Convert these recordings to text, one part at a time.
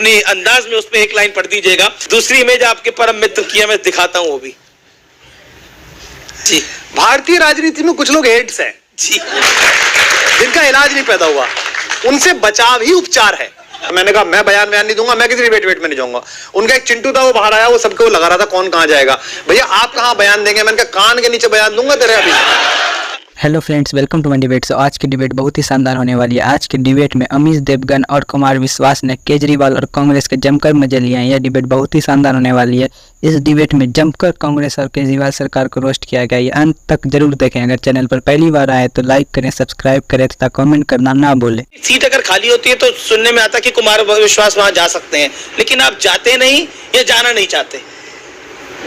अपने अंदाज में उसमें एक लाइन पढ़ दीजिएगा। दूसरी इमेज आपके परम मित्र की है, मैं दिखाता हूं वो भी जी। भारतीय राजनीति में कुछ लोग एड्स हैं जी, जिनका इलाज नहीं पैदा हुआ, उनसे बचाव ही उपचार है। मैंने कहा मैं बयान नहीं दूंगा, मैं किसी डिबेट में नहीं जाऊंगा। उनका एक चिंटू था, वो बाहर आया, वो सबको लगा रहा था कौन कहां जाएगा। भैया आप कहां बयान देंगे? मैंने कहा कान के नीचे बयान दूंगा तेरे अभी। Hello friends, welcome to my debate. So आज की डिबेट बहुत ही शानदार होने वाली है। आज की डिबेट में अमित देवगन और कुमार विश्वास ने केजरीवाल और कांग्रेस के जमकर मजे लिए हैं। यह डिबेट बहुत ही शानदार होने वाली है। इस डिबेट में जमकर कांग्रेस और केजरीवाल सरकार को रोस्ट किया गया। ये अंत तक जरूर देखें। अगर चैनल पर पहली बार आए तो लाइक करें, सब्सक्राइब करें तथा कमेंट करना ना भूलें। सीट अगर खाली होती है तो सुनने में आता कि कुमार विश्वास वहां जा सकते हैं, लेकिन आप जाते नहीं या जाना नहीं चाहते।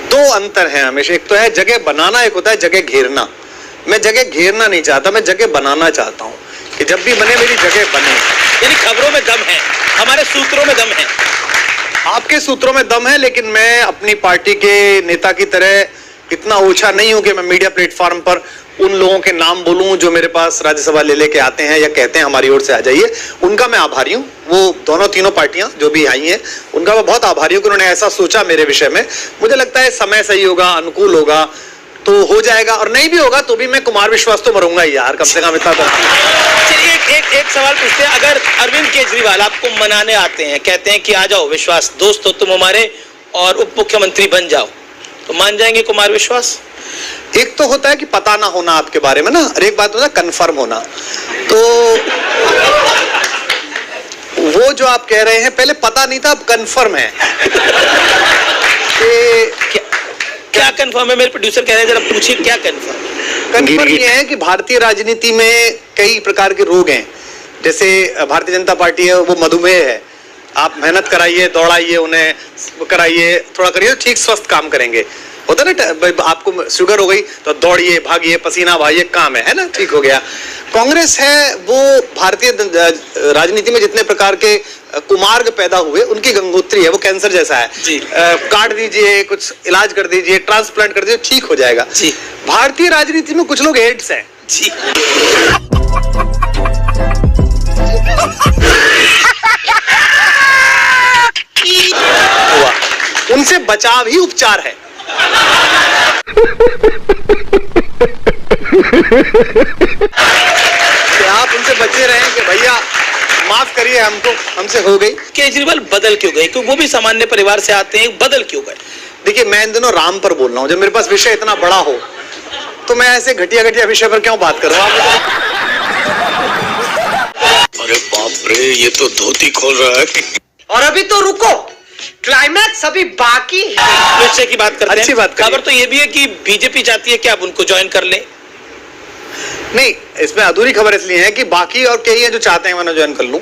दो अंतर है हमेशा। एक तो है जगह बनाना, एक होता है जगह घेरना। मैं जगह घेरना नहीं चाहता, मैं जगह बनाना चाहता हूँ कि जब भी बने मेरी जगह बने। यानी खबरों में दम है, हमारे सूत्रों में दम है। आपके सूत्रों में दम है, लेकिन मैं अपनी पार्टी के नेता की तरह इतना ऊंचा नहीं हूं कि मैं मीडिया प्लेटफॉर्म पर उन लोगों के नाम बोलूं जो मेरे पास राज्यसभा ले लेके आते हैं या कहते हैं हमारी ओर से आ जाइए। उनका मैं आभारी हूं। वो दोनों तीनों पार्टियां जो भी आई हैं उनका मैं बहुत आभारी हूं कि उन्होंने ऐसा सोचा मेरे विषय में। मुझे लगता है समय सही होगा, अनुकूल होगा तो हो जाएगा, और नहीं भी होगा तो भी मैं कुमार विश्वास तो मरूंगा ही यार, कम से कम इतना तो। चलिए एक सवाल पूछते हैं। अगर अरविंद केजरीवाल आपको मनाने आते हैं, कहते हैं कि आ जाओ विश्वास, दोस्त हो तुम हमारे और उप मुख्यमंत्री बन जाओ, तो मान जाएंगे कुमार विश्वास? एक तो होता है कि पता ना होना आपके बारे में ना, और एक बात होता है कंफर्म होना। तो वो जो आप कह रहे हैं पहले पता नहीं था, अब कंफर्म है। क्या कंफर्म है? मेरे प्रोड्यूसर कह रहे हैं, जरा पूछिए क्या कंफर्म? कंफर्म ये है कि भारतीय राजनीति में कई प्रकार के रोग हैं। जैसे भारतीय जनता पार्टी है, वो मधुमेह है। आप मेहनत कराइए, दौड़ाइए, उन्हें कराइए, थोड़ा करिए, ठीक स्वस्थ काम करेंगे। होता ना, आपको शुगर हो गई तो दौड़िए, भागिए, पसीना बहाइए, काम है ना, ठीक हो गया। कांग्रेस है, वो भारतीय राजनीति में जितने प्रकार के कुमार्ग पैदा हुए उनकी गंगोत्री है। वो कैंसर जैसा है जी। काट दीजिए, कुछ इलाज कर दीजिए, ट्रांसप्लांट कर दीजिए, ठीक हो जाएगा जी। भारतीय राजनीति में कुछ लोग एड्स हैं जी। उनसे बचाव ही उपचार है। कि आप उनसे बचे रहें कि भैया माफ करिए हमको, हमसे हो गई। केजरीवाल बदल क्यों गए? क्योंकि वो भी सामान्य परिवार से आते हैं, बदल क्यों गए? देखिए, मैं इन दिनों राम पर बोल रहा हूँ। जब मेरे पास विषय इतना बड़ा हो तो मैं ऐसे घटिया घटिया विषय पर क्यों बात करूँ? अरे बाप रे, ये तो धोती खोल रहा है। और अभी तो रुको, क्लाइमैक्स अभी बाकी है। विषय की बात करते हैं। अच्छी बात। खबर तो ये भी है कि बीजेपी चाहती है कि आप उनको ज्वाइन कर लें। नहीं, इसमें अधूरी खबर इसलिए है कि बाकी और कई हैं जो चाहते हैं मैं उन्हें ज्वाइन कर लूं,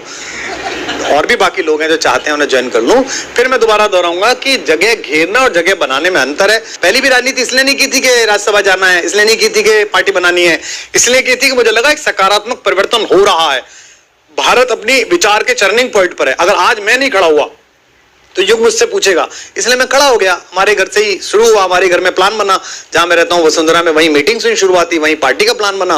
और भी बाकी लोग हैं जो चाहते हैं उन्हें ज्वाइन कर लूं। फिर मैं दोबारा दोहराऊंगा कि जगह घेरना और जगह बनाने में अंतर है। पहली भी राजनीति इसलिए नहीं की थी कि राज्यसभा जाना है, इसलिए नहीं की थी कि पार्टी बनानी है, इसलिए की थी कि मुझे लगा एक सकारात्मक परिवर्तन हो रहा है। भारत अपनी विचार के टर्निंग पॉइंट पर है। अगर आज मैं नहीं खड़ा हुआ तो युग मुझसे पूछेगा, इसलिए मैं खड़ा हो गया। हमारे घर से ही शुरू हुआ, हमारे घर में प्लान बना, जहां मैं रहता हूं वसुंधरा में, वहीं मीटिंग्स हुई, शुरुआती वहीं पार्टी का प्लान बना।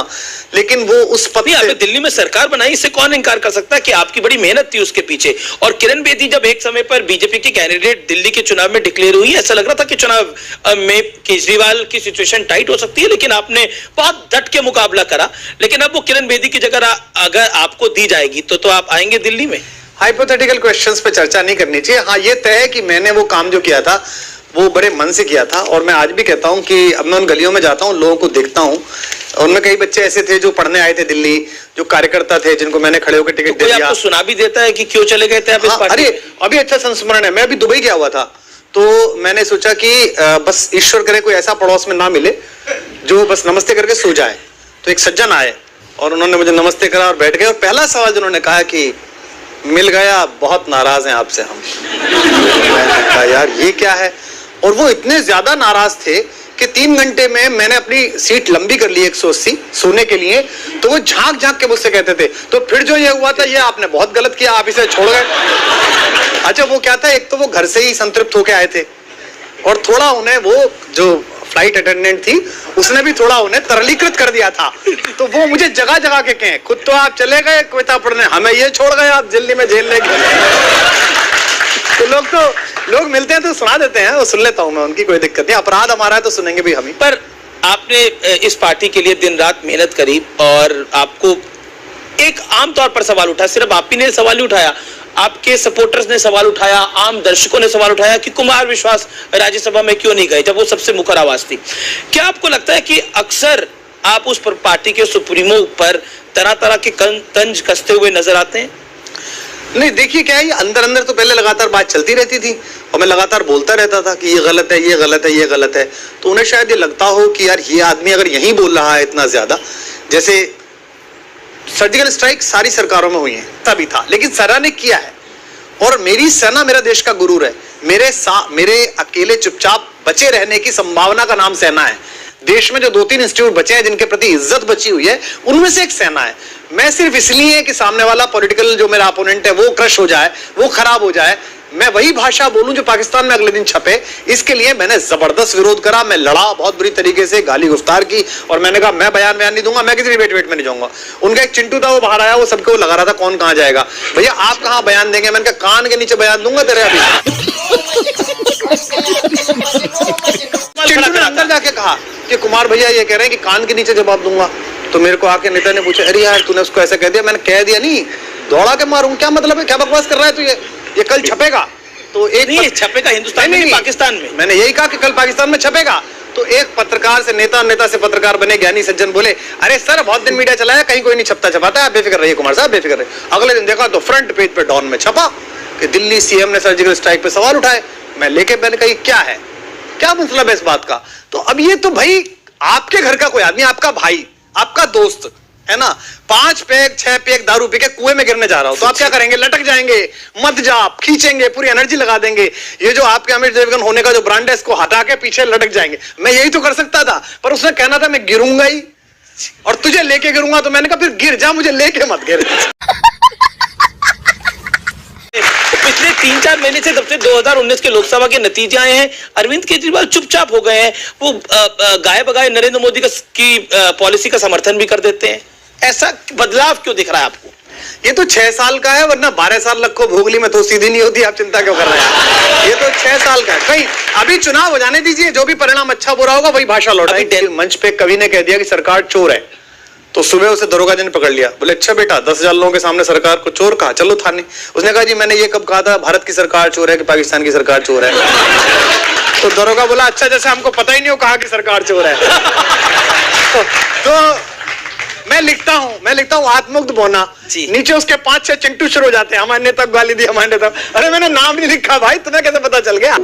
लेकिन वो उस पद से आपने दिल्ली में सरकार बनाई, इससे कौन इनकार कर सकता है कि आपकी बड़ी मेहनत थी उसके पीछे। और किरण बेदी जब एक समय पर बीजेपी की कैंडिडेट दिल्ली के चुनाव में डिक्लेयर हुई, ऐसा लग रहा था कि चुनाव में केजरीवाल की सिचुएशन टाइट हो सकती है, लेकिन आपने बहुत डट के मुकाबला करा। लेकिन अब वो किरण बेदी की जगह अगर आपको दी जाएगी तो आप आएंगे दिल्ली में? हाइपोथेटिकल क्वेश्चन्स पे चर्चा नहीं करनी चाहिए। हाँ, ये तय है कि मैंने वो काम जो किया था वो बड़े मन से किया था, और मैं आज भी कहता हूँ कि अब मैं उन गलियों में जाता हूँ, लोगों को देखता हूँ, उनमें कई बच्चे ऐसे थे जो पढ़ने आए थे दिल्ली, जो कार्यकर्ता थे, जिनको मैंने खड़े होकर टिकट दे दिया। आपको सुना भी देता है कि क्यों चले गए थे आप इस पार्टी? अरे अभी अच्छा संस्मरण है, मैं अभी दुबई गया हुआ था, तो मैंने सोचा कि बस ईश्वर करे कोई ऐसा पड़ोस में ना मिले जो बस नमस्ते करके सो जाए। तो एक सज्जन आए और उन्होंने मुझे नमस्ते करा और बैठ गए, और पहला सवाल उन्होंने कहा कि मिल गया, बहुत नाराज हैं आपसे हम। मैंने कहा यार ये क्या है? और वो इतने ज्यादा नाराज थे कि 3 घंटे में मैंने अपनी सीट लंबी कर ली 180 सोने के लिए। तो वो झांक झांक के मुझसे कहते थे, तो फिर जो ये हुआ था, ये आपने बहुत गलत किया, आप इसे छोड़ गए। अच्छा, वो क्या था, एक तो वो घर से ही संतृप्त होके आए थे, और थोड़ा उन्हें वो जो फ्लाइट अटेंडेंट थी उसने भी थोड़ा उन्हें तरलीकृत कर दिया था। तो वो मुझे जगह जगह के कहें, खुद तो आप चले गए कविता पढ़ने, हमें ये छोड़ गए आप दिल्ली में जेल ले गए। लोग मिलते हैं तो सुना देते हैं, वो सुन लेता हूं मैं, उनकी कोई दिक्कत नहीं। अपराध हमारा है तो सुनेंगे भी हम ही। पर आपने इस पार्टी के लिए दिन रात मेहनत करी और आपको एक आम तौर पर सवाल उठा, सिर्फ आप ही ने सवाल नहीं उठाया, आपके सपोर्टर्स ने सवाल उठाया, आम दर्शकों ने सवाल उठाया कि कुमार विश्वास राज्यसभा में क्यों नहीं गए जब वो सबसे मुखर आवाज थी। क्या आपको लगता है कि अक्सर आप उस पर पार्टी के सुप्रीमो पर तरह तरह के तंज कसते हुए नजर आते हैं? नहीं, देखिए क्या है, अंदर अंदर तो पहले लगातार बात चलती रहती थी और मैं लगातार बोलता रहता था कि ये गलत है, ये गलत है, ये गलत है। तो उन्हें शायद ये लगता हो कि यार ये आदमी अगर यहीं बोल रहा है इतना ज्यादा, जैसे सर्जिकल स्ट्राइक सारी सरकारों में हुई है तभी था, लेकिन सेना ने किया है और मेरी सेना मेरा देश का गुरूर है। मेरे अकेले चुपचाप बचे रहने की संभावना का नाम सेना है। देश में जो 2-3 इंस्टीट्यूट बचे हैं जिनके प्रति इज्जत बची हुई है, उनमें से एक सेना है। मैं सिर्फ इसलिए कि सामने वाला पॉलिटिकल जो मेरा अपोनेंट है वो क्रश हो जाए, वो खराब हो जाए, मैं वही भाषा बोलूं जो पाकिस्तान में अगले दिन छपे, इसके लिए मैंने जबरदस्त विरोध करा। मैं लड़ा बहुत बुरी तरीके से, गाली गुफ्तार की और मैंने कहा मैं बयान नहीं दूंगा, मैं किसी डिबेट में नहीं जाऊंगा। उनका एक चिंटू था, वो बाहर आया, वो सबको लगा रहा था कौन कहां जाएगा। भैया आप कहां बयान देंगे? मैंने कहा कान के नीचे बयान दूंगा तेरे। अभी चिंटू ने अंदर जाके कहा कि कुमार भैया ये कह रहे हैं कि कान के नीचे जवाब दूंगा। तो मेरे को आके नेता ने पूछा, अरे यार तूने उसको ऐसा कह दिया। मैंने कह दिया नहीं, दौड़ा के मारूं, क्या मतलब है, क्या बकवास कर रहा है तू? ये कल छपेगा तो एक नहीं छपेगा हिंदुस्तान में, पाकिस्तान में। मैंने यही कहा कि कल पाकिस्तान में छपेगा। तो एक पत्रकार से नेता, नेता से पत्रकार बने ज्ञानी सज्जन बोले, अरे सर बहुत दिन मीडिया चलाया, कहीं कोई नहीं छपता छपाता, आप बेफिक्र रहिए कुमार साहब, बेफिक्र रहिए। अगले दिन देखा तो फ्रंट पेज पे डॉन में छपा कि दिल्ली सीएम ने सर्जिकल स्ट्राइक पे सवाल उठाए। मैंने कही क्या है, क्या मतलब है इस बात का? तो अब ये तो भाई आपके घर का कोई आदमी, आपका भाई, आपका दोस्त है ना, 5 पैग 6 पैग दारू पी के कुएं में गिरने जा रहा हो तो आप क्या करेंगे? लटक जाएंगे, मत जा, खींचेंगे, पूरी एनर्जी लगा देंगे। ये जो आपके अमित देवगन होने का जो ब्रांड है, इसको हटा के पीछे लटक जाएंगे। मैं यही तो कर सकता था, पर उसने कहना था मैं गिरूंगा ही और तुझे लेके गिरूंगा। तो मैंने कहा फिर गिर जा, मुझे लेके मत गिर। पिछले 3-4 महीने से जब से 2019 के लोकसभा के नतीजे आए हैं, अरविंद केजरीवाल चुपचाप हो गए हैं। वो गाये बगाए नरेंद्र मोदी की पॉलिसी का समर्थन भी कर देते हैं। ऐसा बदलाव क्यों दिख रहा है आपको? ये तो 6 साल का है, वरना 12 साल लखो भोगली में तो सीधी नहीं होती। आप चिंता क्यों कर रहे हैं? ये तो 6 साल का है। कहीं अभी चुनाव हो जाने दीजिए, जो भी परिणाम अच्छा बुरा होगा वही भाषा लौटाएंगे। मंच पे कवि ने कह दिया कि सरकार चोर है, तो सुबह उसे दरोगा जी ने पकड़ लिया। बोले अच्छा बेटा, 10,000 लोगों के सामने सरकार को चोर कहा, चलो थाने। उसने कहा जी मैंने ये कब कहा था, भारत की सरकार चोर है कि पाकिस्तान की सरकार चोर है? तो दरोगा बोला अच्छा, जैसे हमको पता ही नहीं हो कहा कि सरकार चोर है। तो मैं लिखता हूँ आत्ममुक्त बोना, नीचे उसके 5-6 चिंटू शुरू हो जाते हैं, हमारे नेता को गाली दी, हमारे नेता। अरे मैंने नाम नहीं लिखा भाई, तुम्हें कैसे पता चल गया?